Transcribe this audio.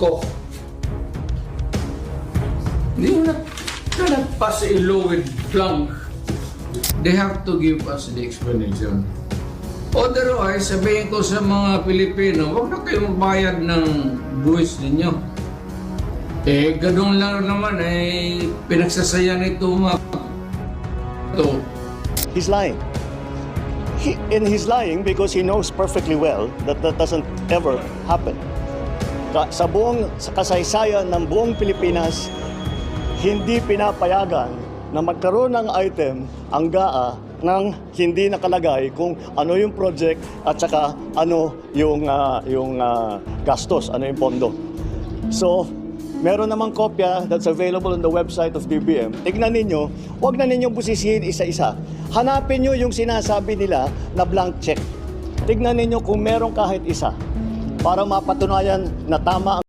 ko. They cannot pass a law with blank. They have to give us the explanation. Otherwise, sabihin ko sa mga Pilipino, huwag na kayo magbayad ng buwis ninyo. Eh, ganun lang naman, pinagsasaya nito mga ito. He's lying. He's lying because he knows perfectly well that that doesn't ever happen. Sa kasaysayan ng buong Pilipinas, hindi pinapayagan na magkaroon ng item ang GAA nang hindi nakalagay kung ano yung project at saka ano yung gastos, ano yung pondo. So, meron namang kopya that's available on the website of DBM. Tignan ninyo, huwag na ninyong busisihin isa-isa. Hanapin nyo yung sinasabi nila na blank check. Tignan ninyo kung meron kahit isa para mapatunayan na tama ang